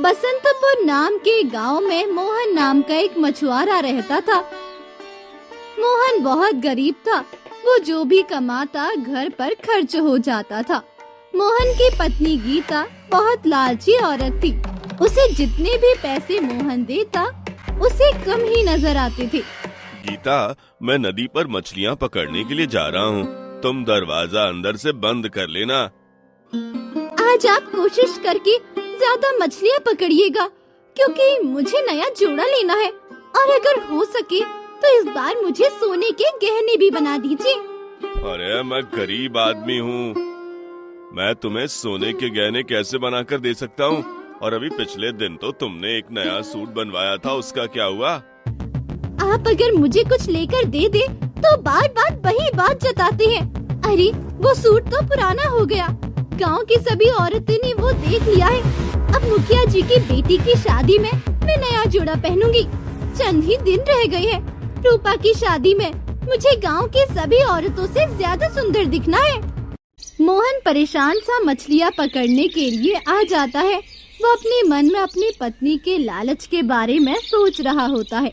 बसंतपुर नाम के गांव में मोहन नाम का एक मछुआरा रहता था। मोहन बहुत गरीब था। वो जो भी कमाता घर पर खर्च हो जाता था। मोहन की पत्नी गीता बहुत लालची औरत थी। उसे जितने भी पैसे मोहन देता उसे कम ही नजर आते थे। गीता, मैं नदी पर मछलियाँ पकड़ने के लिए जा रहा हूँ। तुम दरवाजा अंदर से बंद कर लेना। आज आप कोशिश करके ज्यादा मछलियाँ पकड़िएगा, क्योंकि मुझे नया जोड़ा लेना है और अगर हो सके तो इस बार मुझे सोने के गहने भी बना दीजिए। अरे मैं गरीब आदमी हूँ, मैं तुम्हें सोने के गहने कैसे बनाकर दे सकता हूँ? और अभी पिछले दिन तो तुमने एक नया सूट बनवाया था, उसका क्या हुआ? आप अगर मुझे कुछ लेकर दे दे तो बार बार वही बात जताते हैं। अरे वो सूट तो पुराना हो गया। गांव की सभी औरतें ने वो देख लिया है। अब मुखिया जी की बेटी की शादी में मैं नया जोड़ा पहनूंगी। चंद ही दिन रह गए हैं। रूपा की शादी में मुझे गांव की सभी औरतों से ज्यादा सुंदर दिखना है। मोहन परेशान सा मछलियाँ पकड़ने के लिए आ जाता है। वो अपने मन में अपनी पत्नी के लालच के बारे में सोच रहा होता है।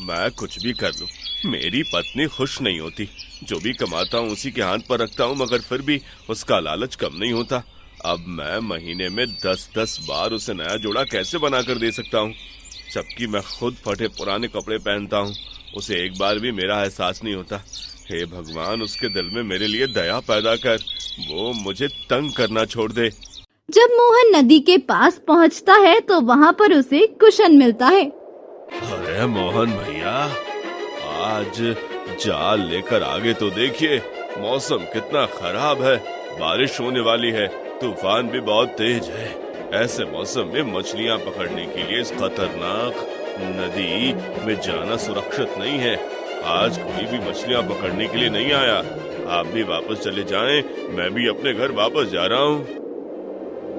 मैं कुछ भी कर लूं, मेरी पत्नी खुश नहीं होती। जो भी कमाता हूँ उसी के हाथ पर रखता हूँ, मगर फिर भी उसका लालच कम नहीं होता। अब मैं महीने में 10-10 बार उसे नया जोड़ा कैसे बनाकर दे सकता हूँ, जबकि मैं खुद फटे पुराने कपड़े पहनता हूँ। उसे एक बार भी मेरा एहसास नहीं होता। हे भगवान, उसके दिल में मेरे लिए दया पैदा कर, वो मुझे तंग करना छोड़ दे। जब मोहन नदी के पास पहुंचता है तो वहाँ पर उसे कुशन मिलता है। अरे मोहन भैया, आज जाल लेकर आगे तो देखिए, मौसम कितना खराब है। बारिश होने वाली है, तूफान भी बहुत तेज है। ऐसे मौसम में मछलियाँ पकड़ने के लिए इस खतरनाक नदी में जाना सुरक्षित नहीं है। आज कोई भी मछलियाँ पकड़ने के लिए नहीं आया। आप भी वापस चले जाएं, मैं भी अपने घर वापस जा रहा हूँ।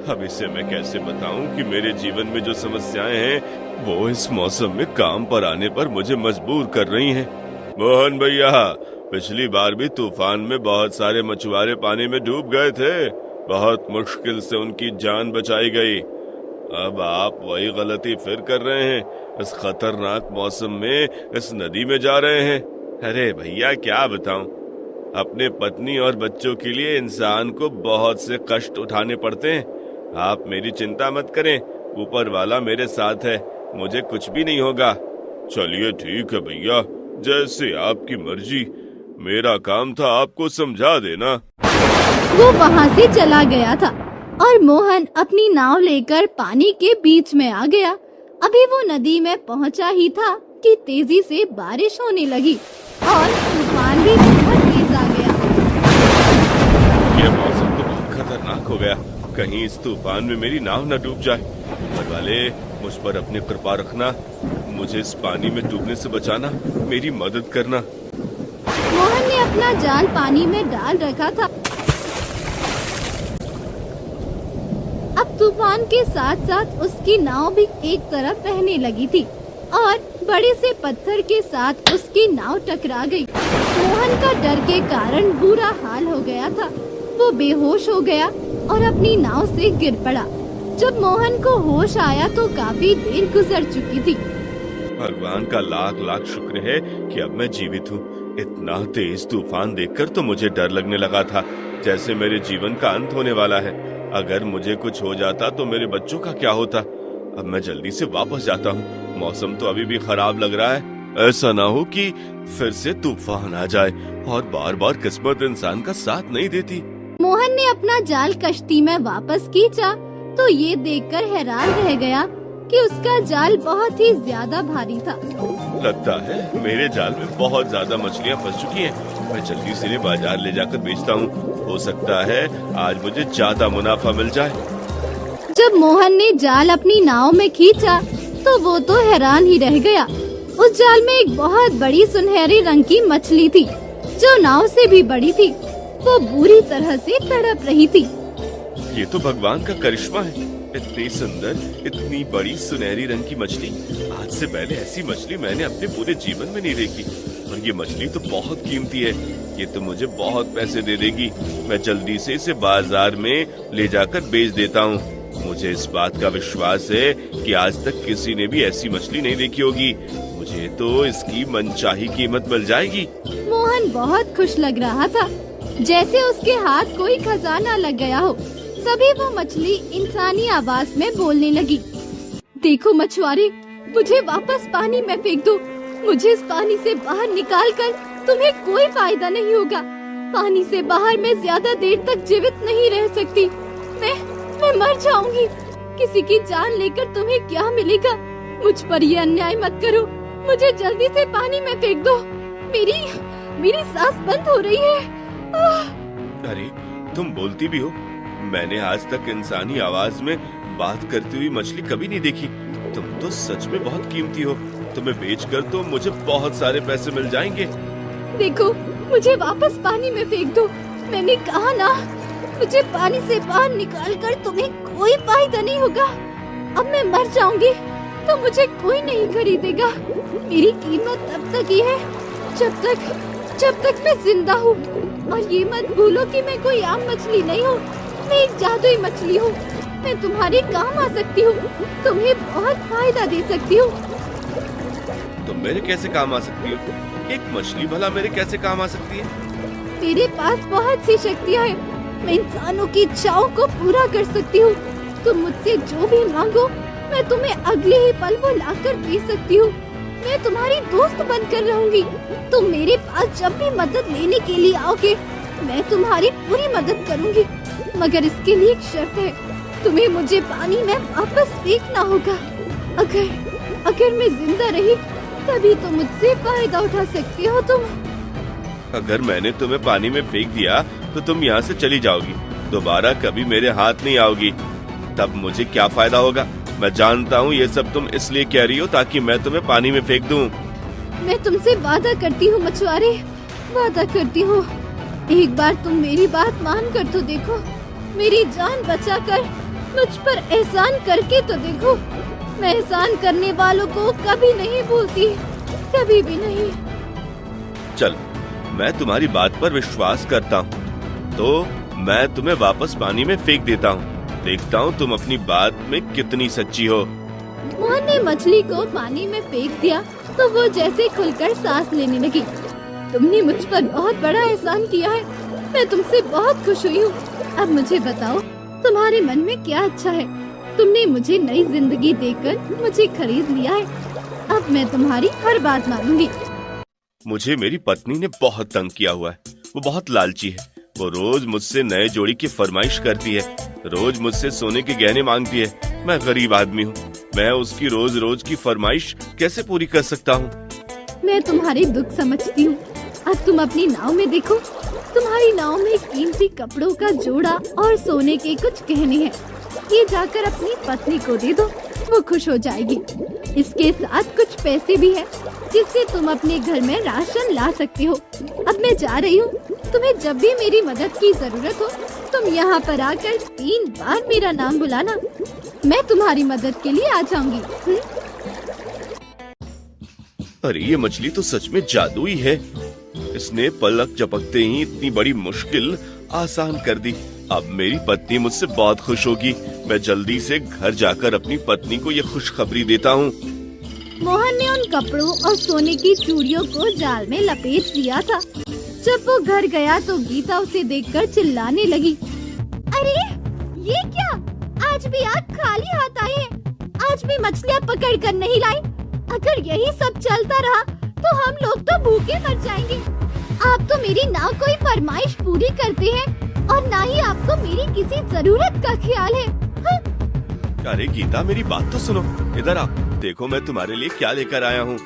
अब इसे मैं कैसे बताऊं कि मेरे जीवन में जो समस्याएं हैं वो इस मौसम में काम पर आने पर मुझे मजबूर कर रही हैं। मोहन भैया, पिछली बार भी तूफान में बहुत सारे मछुआरे पानी में डूब गए थे। बहुत मुश्किल से उनकी जान बचाई गई। अब आप वही गलती फिर कर रहे हैं। इस खतरनाक मौसम में इस नदी में जा रहे हैं। अरे भैया, क्या बताऊं, अपने पत्नी और बच्चों के लिए इंसान को बहुत से कष्ट उठाने पड़ते हैं। आप मेरी चिंता मत करें, ऊपर वाला मेरे साथ है, मुझे कुछ भी नहीं होगा। चलिए ठीक है भैया, जैसे आपकी मर्जी। मेरा काम था आपको समझा देना। वो वहाँ से चला गया था और मोहन अपनी नाव लेकर पानी के बीच में आ गया। अभी वो नदी में पहुँचा ही था कि तेजी से बारिश होने लगी और तूफान भी बहुत तेज आ गया। ये मौसम तो बहुत खतरनाक हो गया। कहीं इस तूफान में मेरी नाव न डूब जाए। ऊपर वाले, मुझ पर अपनी कृपा रखना, मुझे इस पानी में डूबने से बचाना, मेरी मदद करना। मोहन ने अपना जाल पानी में डाल रखा था। अब तूफान के साथ साथ उसकी नाव भी एक तरफ बहने लगी थी और बड़े से पत्थर के साथ उसकी नाव टकरा गई। मोहन का डर के कारण बुरा हाल हो गया था। वो बेहोश हो गया और अपनी नाव से गिर पड़ा। जब मोहन को होश आया तो काफी देर गुजर चुकी थी। भगवान का लाख लाख शुक्र है कि अब मैं जीवित हूँ। इतना तेज तूफान देखकर तो मुझे डर लगने लगा था, जैसे मेरे जीवन का अंत होने वाला है। अगर मुझे कुछ हो जाता तो मेरे बच्चों का क्या होता। अब मैं जल्दी से वापस जाता हूँ। मौसम तो अभी भी खराब लग रहा है। ऐसा ना हो कि फिर से तूफान आ जाए और बार बार किस्मत इंसान का साथ नहीं देती। मोहन ने अपना जाल कश्ती में वापस खींचा तो ये देखकर हैरान रह गया कि उसका जाल बहुत ही ज्यादा भारी था। लगता है मेरे जाल में बहुत ज्यादा मछलियाँ फंस चुकी हैं। मैं जल्दी से इन्हें बाजार ले जाकर बेचता हूँ। हो सकता है आज मुझे ज्यादा मुनाफा मिल जाए। जब मोहन ने जाल अपनी नाव में खींचा तो वो तो हैरान ही रह गया। उस जाल में एक बहुत बड़ी सुनहरे रंग की मछली थी जो नाव से भी बड़ी थी। वो बुरी तरह से तड़प रही थी। ये तो भगवान का करिश्मा है। इतनी सुंदर, इतनी बड़ी सुनहरी रंग की मछली। आज से पहले ऐसी मछली मैंने अपने पूरे जीवन में नहीं देखी। और ये मछली तो बहुत कीमती है। ये तो मुझे बहुत पैसे दे देगी। मैं जल्दी से इसे बाजार में ले जाकर बेच देता हूँ। मुझे इस बात का विश्वास है कि आज तक किसी ने भी ऐसी मछली नहीं देखी होगी। मुझे तो इसकी मनचाही कीमत मिल जाएगी। मोहन बहुत खुश लग रहा था, जैसे उसके हाथ कोई खजाना लग गया हो। तभी वो मछली इंसानी आवाज में बोलने लगी, देखो मछुआरे, मुझे वापस पानी में फेंक दो। मुझे इस पानी से बाहर निकाल कर तुम्हें कोई फायदा नहीं होगा। पानी से बाहर मैं ज्यादा देर तक जीवित नहीं रह सकती। मैं मर जाऊंगी। किसी की जान लेकर तुम्हें क्या मिलेगा? मुझ पर ये अन्याय मत करो। मुझे जल्दी से पानी में फेंक दो। मेरी सांस बंद हो रही है। अरे तुम बोलती भी हो। मैंने आज तक इंसानी आवाज में बात करती हुई मछली कभी नहीं देखी। तुम तो सच में बहुत कीमती हो। तुम्हें बेचकर तो मुझे बहुत सारे पैसे मिल जाएंगे। देखो, मुझे वापस पानी में फेंक दो। मैंने कहा ना, मुझे पानी से बाहर निकालकर तुम्हें कोई फायदा नहीं होगा। अब मैं मर जाऊंगी तो मुझे कोई नहीं खरीदेगा। मेरी कीमत तब तक ही है जब तक मैं जिंदा हूँ। और ये मत भूलो कि मैं कोई आम मछली नहीं हूँ। मैं एक जादुई मछली हूँ। मैं तुम्हारे काम आ सकती हूँ। तुम्हें बहुत फायदा दे सकती हूँ। तुम मेरे कैसे काम आ सकती हो? एक मछली भला मेरे कैसे काम आ सकती है? मेरे पास बहुत सी शक्तियाँ हैं। मैं इंसानों की इच्छाओं को पूरा कर सकती हूँ। तुम मुझसे जो भी मांगो, मैं तुम्हें अगले ही पल वो लाकर दे सकती हूँ। मैं तुम्हारी दोस्त बनकर रहूंगी। तुम मेरे पास जब भी मदद लेने के लिए आओगे, मैं तुम्हारी पूरी मदद करूंगी। मगर इसके लिए एक शर्त है, तुम्हें मुझे पानी में वापस फेंकना होगा। अगर मैं जिंदा रही तभी तो मुझसे फायदा उठा सकती हो तुम। अगर मैंने तुम्हें पानी में फेंक दिया तो तुम यहाँ से चली जाओगी, दोबारा कभी मेरे हाथ नहीं आओगी। तब मुझे क्या फायदा होगा? मैं जानता हूँ ये सब तुम इसलिए कह रही हो ताकि मैं तुम्हें पानी में फेंक दूँ। मैं तुमसे वादा करती हूँ मछुआरे, वादा करती हूँ। एक बार तुम मेरी बात मान कर तो देखो। मेरी जान बचाकर मुझ पर एहसान करके तो देखो। मैं एहसान करने वालों को कभी नहीं भूलती, कभी भी नहीं। चल, मैं तुम्हारी बात पर विश्वास करता हूँ, तो मैं तुम्हें वापस पानी में फेंक देता हूँ। देखता हूँ तुम अपनी बात में कितनी सच्ची हो। मोहन ने मछली को पानी में फेंक दिया तो वो जैसे खुलकर सांस लेने लगी। तुमने मुझ पर बहुत बड़ा एहसान किया है। मैं तुमसे बहुत खुश हुई हूँ। अब मुझे बताओ, तुम्हारे मन में क्या अच्छा है? तुमने मुझे नई जिंदगी देकर मुझे खरीद लिया है। अब मैं तुम्हारी हर बात मानूंगी। मुझे मेरी पत्नी ने बहुत तंग किया हुआ है। वो बहुत लालची है। वो रोज मुझसे नए जोड़ी की फरमाइश करती है, रोज मुझसे सोने के गहने मांगती है। मैं गरीब आदमी हूँ, मैं उसकी रोज रोज की फरमाइश कैसे पूरी कर सकता हूँ? मैं तुम्हारे दुख समझती हूँ। अब तुम अपनी नाव में देखो। तुम्हारी नाव में कीमती कपड़ों का जोड़ा और सोने के कुछ गहने हैं। ये जाकर अपनी पत्नी को दे दो, वो खुश हो जाएगी। इसके साथ कुछ पैसे भी हैं, जिससे तुम अपने घर में राशन ला सकते हो। अब मैं जा रही हूँ। तुम्हें जब भी मेरी मदद की जरूरत हो, तुम यहाँ पर आकर 3 बार मेरा नाम बुलाना। मैं तुम्हारी मदद के लिए आ जाऊंगी। अरे ये मछली तो सच में जादुई है। इसने पलक झपकते ही इतनी बड़ी मुश्किल आसान कर दी। अब मेरी पत्नी मुझसे बहुत खुश होगी। मैं जल्दी से घर जाकर अपनी पत्नी को ये खुशखबरी देता हूँ। मोहन ने उन कपड़ों और सोने की चूड़ियों को जाल में लपेट लिया था। जब वो घर गया तो गीता उसे देखकर चिल्लाने लगी, अरे ये क्या? आज भी आप खाली हाथ आए हैं। आज भी मछलियाँ पकड़ कर नहीं लाई। अगर यही सब चलता रहा तो हम लोग तो भूखे मर जाएंगे। आप तो मेरी ना कोई फरमाइश पूरी करते हैं और ना ही आपको मेरी किसी जरूरत का ख्याल है। अरे गीता, मेरी बात तो सुनो। इधर आओ, देखो मैं तुम्हारे लिए क्या लेकर आया हूँ।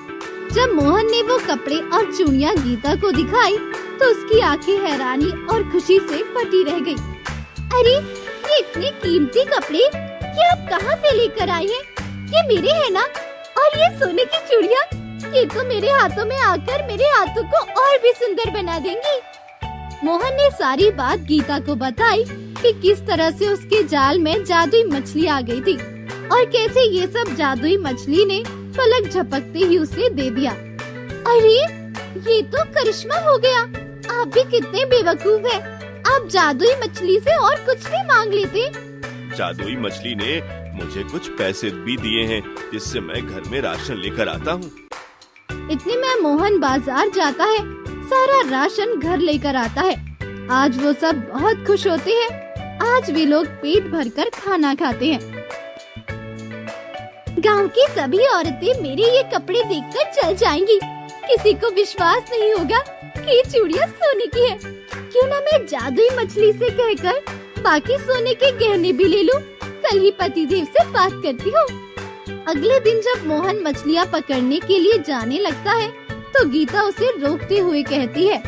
जब मोहन ने वो कपड़े और चूड़ियाँ गीता को दिखाई तो उसकी आंखें हैरानी और खुशी से फटी रह गई। अरे ये इतने कीमती कपड़े ये आप कहाँ से लेकर आए हैं? ये मेरे हैं ना? और ये सोने की चूड़ियाँ, ये तो मेरे हाथों में आकर मेरे हाथों को और भी सुंदर बना देंगी। मोहन ने सारी बात गीता को बताई कि किस तरह से उसके जाल में जादुई मछली आ गई थी और कैसे ये सब जादुई मछली ने पलक झपकते ही उसे दे दिया। अरे ये तो करिश्मा हो गया। आप भी कितने बेवकूफ हैं। आप जादुई मछली से और कुछ भी मांग लेते। जादुई मछली ने मुझे कुछ पैसे भी दिए हैं, जिससे मैं घर में राशन लेकर आता हूँ। इतने में मोहन बाजार जाता है, सारा राशन घर लेकर आता है। आज वो सब बहुत खुश होते हैं। आज वे लोग पेट भरकर खाना खाते हैं। गांव की सभी औरतें मेरे ये कपड़े देखकर चल जाएंगी। किसी को विश्वास नहीं होगा कि ये चूड़ियां सोने की है। क्यों ना मैं जादुई मछली से कहकर बाकी सोने के गहने भी ले लूं। कल ही पतिदेव से बात करती हूँ। अगले दिन जब मोहन मछलियाँ पकड़ने के लिए जाने लगता है तो गीता उसे रोकते हुए कहती है,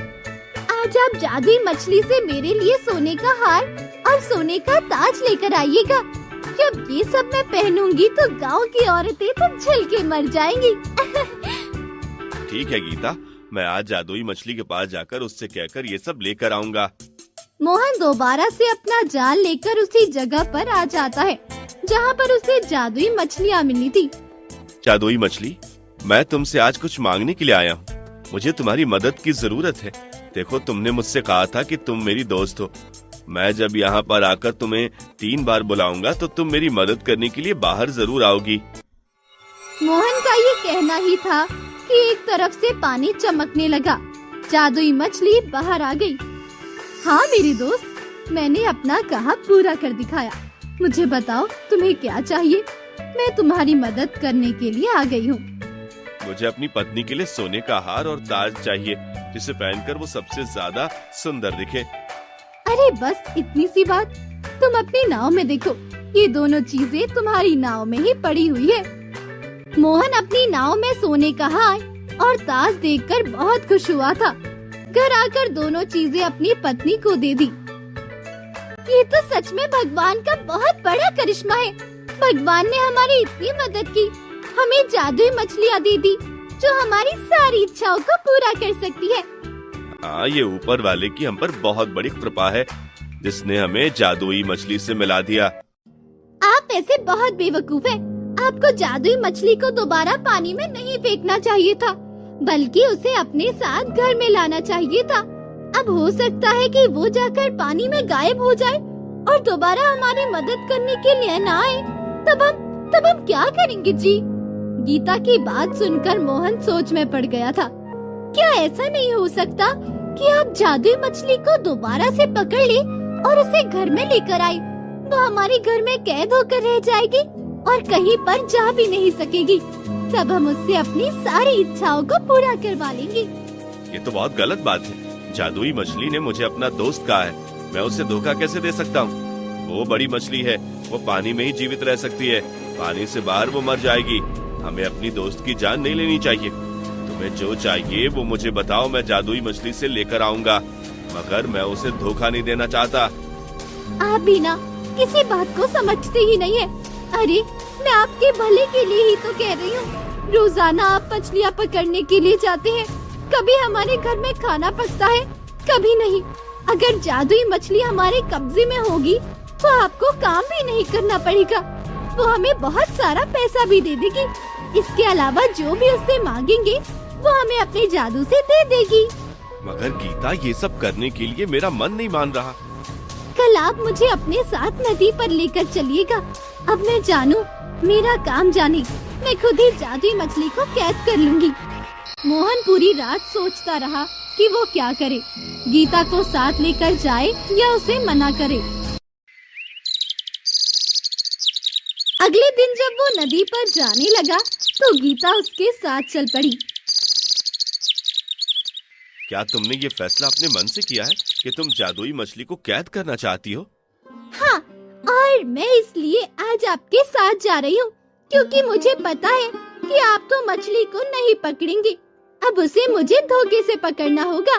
आज आप जादुई मछली से मेरे लिए सोने का हार और सोने का ताज लेकर आइएगा। जब ये सब मैं पहनूंगी तो गांव की औरतें तो जल के मर जाएंगी। ठीक है गीता, मैं आज जादुई मछली के पास जाकर उससे कहकर ये सब लेकर आऊंगा। मोहन दोबारा से अपना जाल लेकर उसी जगह पर आ जाता है जहाँ पर उसे जादुई मछलियाँ मिली थी। जादुई मछली, मैं तुमसे आज कुछ मांगने के लिए आया हूँ। मुझे तुम्हारी मदद की जरूरत है। देखो, तुमने मुझसे कहा था कि तुम मेरी दोस्त हो। मैं जब यहाँ पर आकर तुम्हें 3 बार बुलाऊंगा तो तुम मेरी मदद करने के लिए बाहर जरूर आओगी। मोहन का ये कहना ही था कि एक तरफ से पानी चमकने लगा। जादुई मछली बाहर आ गई। हाँ मेरी दोस्त, मैंने अपना कहा पूरा कर दिखाया। मुझे बताओ तुम्हें क्या चाहिए। मैं तुम्हारी मदद करने के लिए आ गई हूँ। मुझे अपनी पत्नी के लिए सोने का हार और ताज चाहिए, जिसे पहनकर वो सबसे ज्यादा सुंदर दिखे। अरे बस इतनी सी बात। तुम अपनी नाव में देखो, ये दोनों चीजें तुम्हारी नाव में ही पड़ी हुई है। मोहन अपनी नाव में सोने का हार और ताज देखकर बहुत खुश हुआ था। घर आकर दोनों चीजें अपनी पत्नी को दे दी। ये तो सच में भगवान का बहुत बड़ा करिश्मा है। भगवान ने हमारी इतनी मदद की, हमें जादुई मछलियाँ दे दी जो हमारी सारी इच्छाओं को पूरा कर सकती है। हाँ, ये ऊपर वाले की हम पर बहुत बड़ी कृपा है, जिसने हमें जादुई मछली से मिला दिया। आप ऐसे बहुत बेवकूफ हैं। आपको जादुई मछली को दोबारा पानी में नहीं फेंकना चाहिए था, बल्कि उसे अपने साथ घर में लाना चाहिए था। अब हो सकता है कि वो जाकर पानी में गायब हो जाए और दोबारा हमारी मदद करने के लिए न आए। तब हम क्या करेंगे जी? गीता की बात सुनकर मोहन सोच में पड़ गया था। क्या ऐसा नहीं हो सकता कि आप जादुई मछली को दोबारा से पकड़ ले और उसे घर में लेकर आए? वो हमारे घर में कैद होकर रह जाएगी और कहीं पर जा भी नहीं सकेगी। तब हम उससे अपनी सारी इच्छाओं को पूरा करवा लेंगे। ये तो बहुत गलत बात है। जादुई मछली ने मुझे अपना दोस्त कहा है, मैं उसे धोखा कैसे दे सकता हूँ? वो बड़ी मछली है, वो पानी में ही जीवित रह सकती है। पानी से बाहर वो मर जाएगी। हमें अपनी दोस्त की जान नहीं लेनी चाहिए। तुम्हें जो चाहिए वो मुझे बताओ, मैं जादुई मछली से लेकर आऊंगा, मगर मैं उसे धोखा नहीं देना चाहता। आप भी ना किसी बात को समझते ही नहीं है। अरे मैं आपके भले के लिए ही तो कह रही हूँ। रोजाना आप मछलियाँ पकड़ने के लिए जाते हैं, कभी हमारे घर में खाना पकता है, कभी नहीं। अगर जादुई मछली हमारे कब्जे में होगी तो आपको काम भी नहीं करना पड़ेगा। वो हमें बहुत सारा पैसा भी दे देगी। इसके अलावा जो भी उससे मांगेंगे वो हमें अपने जादू से दे देगी। मगर गीता, ये सब करने के लिए मेरा मन नहीं मान रहा। कल आप मुझे अपने साथ नदी पर लेकर चलिएगा। अब मैं जानू, मेरा काम जाने, मैं खुद ही जादुई मछली को कैद कर लूंगी। मोहन पूरी रात सोचता रहा कि वो क्या करे, गीता को साथ लेकर जाए या उसे मना करे। अगले दिन जब वो नदी पर जाने लगा तो गीता उसके साथ चल पड़ी। क्या तुमने ये फैसला अपने मन से किया है कि तुम जादुई मछली को कैद करना चाहती हो? हाँ, और मैं इसलिए आज आपके साथ जा रही हूँ क्योंकि मुझे पता है कि आप तो मछली को नहीं पकड़ेंगे। अब उसे मुझे धोखे से पकड़ना होगा।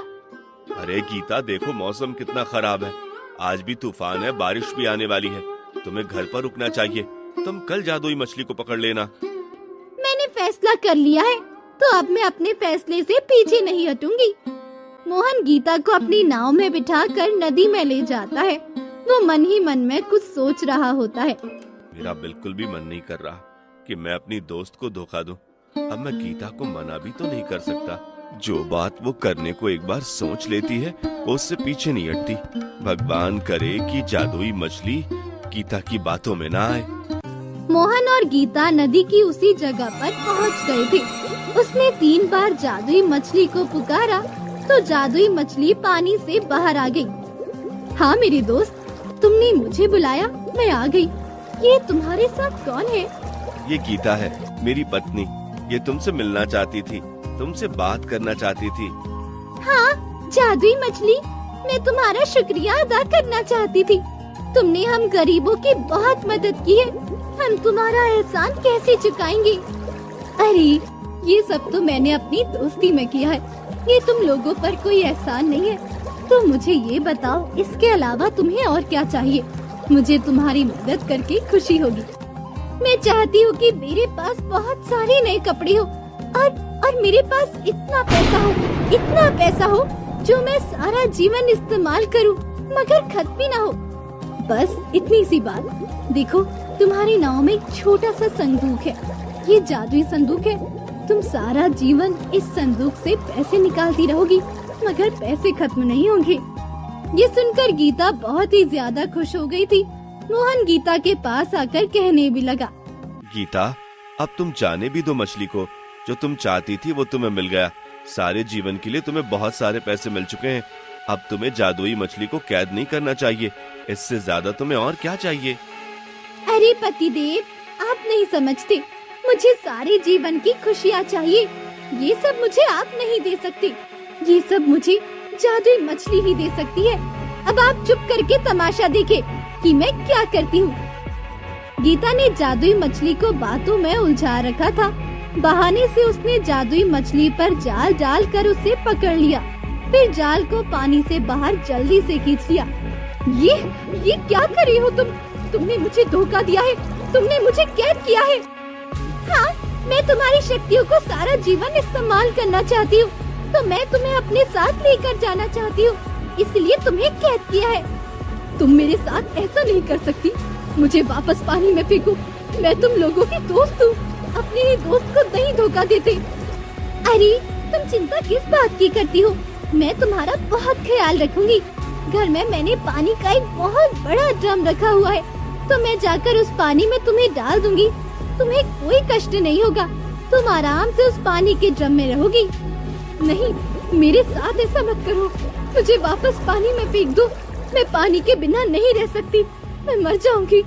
अरे गीता, देखो मौसम कितना खराब है। आज भी तूफान है, बारिश भी आने वाली है। तुम्हें घर पर रुकना चाहिए। तुम कल जादुई मछली को पकड़ लेना। मैंने फैसला कर लिया है तो अब मैं अपने फैसले से पीछे नहीं हटूंगी। मोहन गीता को अपनी नाव में बिठाकर नदी में ले जाता है। वो मन ही मन में कुछ सोच रहा होता है। मेरा बिल्कुल भी मन नहीं कर रहा कि मैं अपनी दोस्त को धोखा दूं। अब मैं गीता को मना भी तो नहीं कर सकता। जो बात वो करने को एक बार सोच लेती है वो उससे पीछे नहीं हटती। भगवान करे कि जादुई मछली गीता की बातों में ना आए। मोहन और गीता नदी की उसी जगह पर पहुंच गए थे। उसने 3 बार जादुई मछली को पुकारा तो जादुई मछली पानी से बाहर आ गई। हाँ मेरे दोस्त, तुमने मुझे बुलाया, मैं आ गई। ये तुम्हारे साथ कौन है? ये गीता है, मेरी पत्नी। ये तुमसे मिलना चाहती थी, तुमसे बात करना चाहती थी। हाँ जादुई मछली, मैं तुम्हारा शुक्रिया अदा करना चाहती थी। तुमने हम गरीबों की बहुत मदद की है, हम तुम्हारा एहसान कैसे चुकाएंगे? अरे ये सब तो मैंने अपनी दोस्ती में किया है, ये तुम लोगों पर कोई एहसान नहीं है। तो मुझे ये बताओ, इसके अलावा तुम्हें और क्या चाहिए? मुझे तुम्हारी मदद करके खुशी होगी। मैं चाहती हूँ कि मेरे पास बहुत सारे नए कपड़े हो और मेरे पास इतना पैसा हो जो मैं सारा जीवन इस्तेमाल करूँ मगर खत्म भी ना हो। बस इतनी सी बात। देखो तुम्हारी नाव में एक छोटा सा संदूक है, ये जादुई संदूक है। तुम सारा जीवन इस संदूक से पैसे निकालती रहोगी मगर पैसे खत्म नहीं होंगे। ये सुनकर गीता बहुत ही ज्यादा खुश हो गई थी। मोहन गीता के पास आकर कहने भी लगा, गीता अब तुम जाने भी दो मछली को। जो तुम चाहती थी वो तुम्हें मिल गया। सारे जीवन के लिए तुम्हें बहुत सारे पैसे मिल चुके हैं। अब तुम्हें जादुई मछली को कैद नहीं करना चाहिए। इससे ज्यादा तुम्हें और क्या चाहिए? अरे पतिदेव, आप नहीं समझते, मुझे सारे जीवन की खुशियाँ चाहिए। ये सब मुझे आप नहीं दे सकते, ये सब मुझे जादुई मछली ही दे सकती है। अब आप चुप करके तमाशा देखें कि मैं क्या करती हूँ। गीता ने जादुई मछली को बातों में उलझा रखा था। बहाने से उसने जादुई मछली पर जाल डाल कर उसे पकड़ लिया, फिर जाल को पानी से बाहर जल्दी से खींच लिया। ये क्या कर रही हो तुम? तुमने मुझे धोखा दिया है, तुमने मुझे कैद किया है। हाँ, मैं तुम्हारी शक्तियों को सारा जीवन इस्तेमाल करना चाहती हूँ, तो मैं तुम्हें अपने साथ लेकर जाना चाहती हूँ, इसलिए तुम्हें कैद किया है। तुम मेरे साथ ऐसा नहीं कर सकती, मुझे वापस पानी में फेंको। मैं तुम लोगों की दोस्त हूँ, अपने ही दोस्त को नहीं धोखा देते। अरे तुम चिंता किस बात की करती हो? मैं तुम्हारा बहुत ख्याल रखूंगी। घर में मैंने पानी का एक बहुत बड़ा ड्रम रखा हुआ है, तो मैं जाकर उस पानी में तुम्हें डाल दूंगी। तुम्हें कोई कष्ट नहीं होगा, तुम आराम से उस पानी के ड्रम में रहोगी। नहीं, मेरे साथ ऐसा मत करो, मुझे वापस पानी में फेंक दो। मैं पानी के बिना नहीं रह सकती, मैं मर जाऊंगी।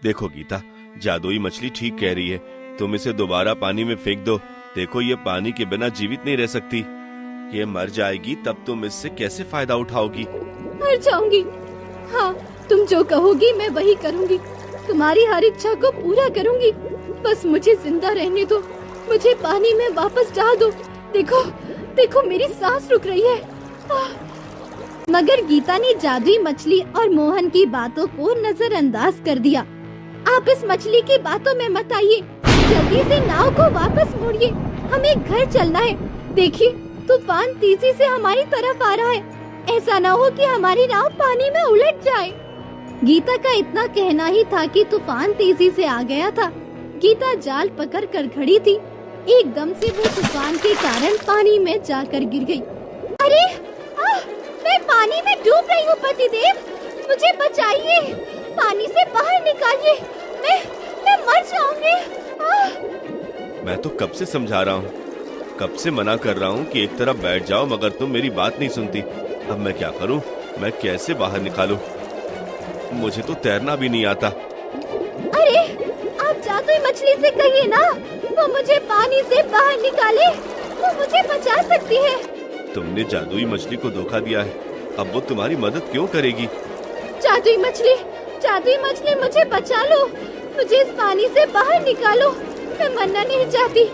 देखो गीता, जादुई मछली ठीक कह रही है, तुम इसे दोबारा पानी में फेंक दो। देखो ये पानी के बिना जीवित नहीं रह सकती, ये मर जाएगी, तब तुम इससे कैसे फायदा उठाओगी? मर जाऊंगी। हाँ, तुम जो कहोगी मैं वही करूंगी, तुम्हारी हर इच्छा को पूरा करूंगी। बस मुझे जिंदा रहने दो, मुझे पानी में वापस डाल दो। देखो देखो मेरी सांस रुक रही है। मगर गीता ने जादुई मछली और मोहन की बातों को नजरअंदाज कर दिया। आप इस मछली की बातों में मत आइए, जल्दी से नाव को वापस मोड़िए, हमें घर चलना है। देखिए तूफान तेजी से हमारी तरफ आ रहा है, ऐसा ना हो कि हमारी नाव पानी में उलट जाए। गीता का इतना कहना ही था कि तूफान तेजी से आ गया था। गीता जाल पकड़कर खड़ी थी, एकदम से वो तूफान के कारण पानी में जाकर गिर गई। अरे मैं पानी में डूब रही हूँ पतिदेव, मुझे बचाइए, पानी से बाहर निकालिए, मैं मर जाऊंगी। मैं तो कब से समझा रहा हूँ, कब से मना कर रहा हूँ कि एक तरफ बैठ जाओ, मगर तुम मेरी बात नहीं सुनती। अब मैं क्या करूँ, मैं कैसे बाहर निकालूं? मुझे तो तैरना भी नहीं आता। अरे आप जादुई मछली से कहिए ना, वो मुझे पानी से बाहर निकाले, वो मुझे बचा सकती है। तुमने जादुई मछली को धोखा दिया है, अब वो तुम्हारी मदद क्यों करेगी? जादुई मछली मुझे बचा लो, मुझे इस पानी से बाहर निकालो, मैं मरना नहीं चाहती।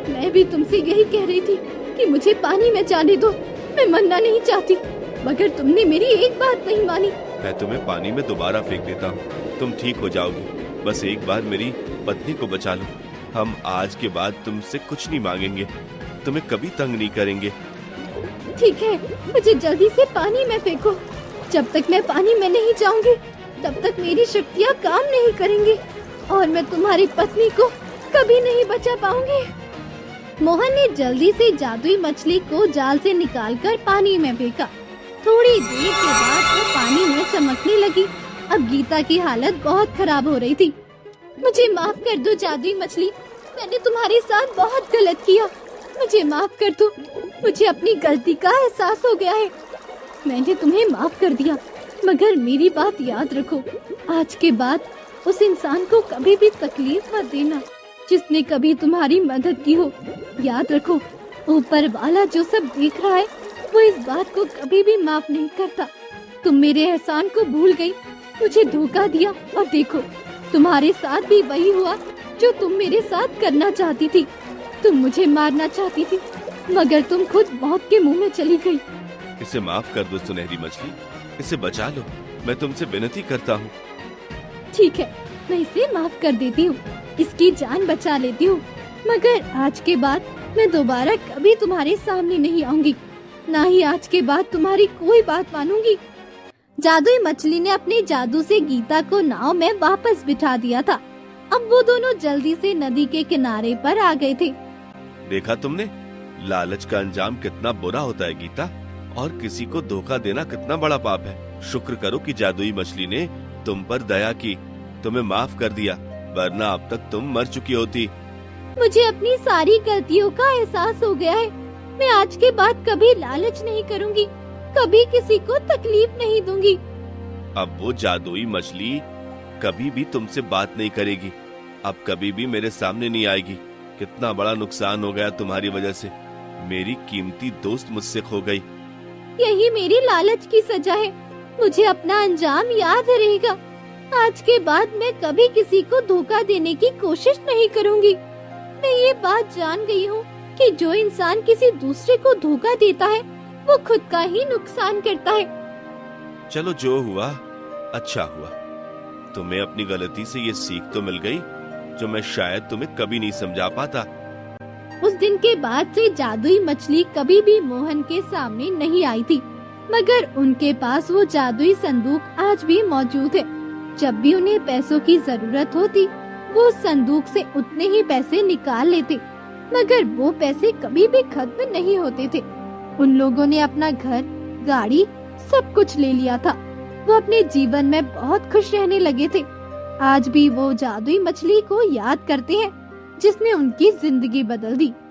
मैं भी तुमसे यही कह रही थी कि मुझे पानी में जाने दो, मैं मरना नहीं चाहती, मगर तुमने मेरी एक बात नहीं मानी। मैं तुम्हें पानी में दोबारा फेंक देता हूँ, तुम ठीक हो जाओगी। बस एक बार मेरी पत्नी को बचा लो। हम आज के बाद तुमसे कुछ नहीं मांगेंगे, तुम्हें कभी तंग नहीं करेंगे। ठीक है, मुझे जल्दी से पानी में फेंको। जब तक मैं पानी में नहीं जाऊंगी, तब तक मेरी शक्तियाँ काम नहीं करेंगी और मैं तुम्हारी पत्नी को कभी नहीं बचा पाऊंगी। मोहन ने जल्दी से जादुई मछली को जाल से निकालकर पानी में फेंका। थोड़ी देर के बाद वो पानी में चमकने लगी अब गीता की हालत बहुत खराब हो रही थी। मुझे माफ कर दो जादुई मछली, मैंने तुम्हारे साथ बहुत गलत किया, मुझे माफ कर दो। मुझे अपनी गलती का एहसास हो गया है, मैंने तुम्हें माफ कर दिया। मगर मेरी बात याद रखो, आज के बाद उस इंसान को कभी भी तकलीफ मत देना जिसने कभी तुम्हारी मदद की हो। याद रखो, ऊपर वाला जो सब देख रहा है वो इस बात को कभी भी माफ नहीं करता। तुम मेरे एहसान को भूल गई, मुझे धोखा दिया, और देखो तुम्हारे साथ भी वही हुआ जो तुम मेरे साथ करना चाहती थी। तुम मुझे मारना चाहती थी, मगर तुम खुद मौत के मुंह में चली गई। इसे माफ कर दो सुनहरी मछली, इसे बचा लो, मैं तुमसे विनती करता हूँ। ठीक है, मैं इसे माफ कर देती हूँ, इसकी जान बचा लेती हूँ, मगर आज के बाद मैं दोबारा कभी तुम्हारे सामने नहीं आऊंगी, ना ही आज के बाद तुम्हारी कोई बात मानूंगी। जादुई मछली ने अपने जादू से गीता को नाव में वापस बिठा दिया था। अब वो दोनों जल्दी से नदी के किनारे पर आ गए थे। देखा तुमने, लालच का अंजाम कितना बुरा होता है गीता, और किसी को धोखा देना कितना बड़ा पाप है। शुक्र करो कि जादुई मछली ने तुम पर दया की, तुम्हें माफ कर दिया, वरना अब तक तुम मर चुकी होती। मुझे अपनी सारी गलतियों का एहसास हो गया है। मैं आज के बाद कभी लालच नहीं करूंगी, कभी किसी को तकलीफ नहीं दूंगी। अब वो जादुई मछली कभी भी तुमसे बात नहीं करेगी, अब कभी भी मेरे सामने नहीं आएगी। कितना बड़ा नुकसान हो गया तुम्हारी वजह से, मेरी कीमती दोस्त मुझसे खो गई। यही मेरी लालच की सजा है, मुझे अपना अंजाम याद रहेगा। आज के बाद मैं कभी किसी को धोखा देने की कोशिश नहीं करूंगी। मैं ये बात जान गई हूँ कि जो इंसान किसी दूसरे को धोखा देता है वो खुद का ही नुकसान करता है। चलो जो हुआ अच्छा हुआ, तुम्हें अपनी गलती से ये सीख तो मिल गई जो मैं शायद तुम्हें कभी नहीं समझा पाता। उस दिन के बाद से जादुई मछली कभी भी मोहन के सामने नहीं आई थी, मगर उनके पास वो जादुई संदूक आज भी मौजूद है। जब भी उन्हें पैसों की जरूरत होती वो उस संदूक से उतने ही पैसे निकाल लेते, मगर वो पैसे कभी भी खत्म नहीं होते थे। उन लोगों ने अपना घर, गाड़ी, सब कुछ ले लिया था। वो अपने जीवन में बहुत खुश रहने लगे थे। आज भी वो जादुई मछली को याद करते हैं जिसने उनकी जिंदगी बदल दी।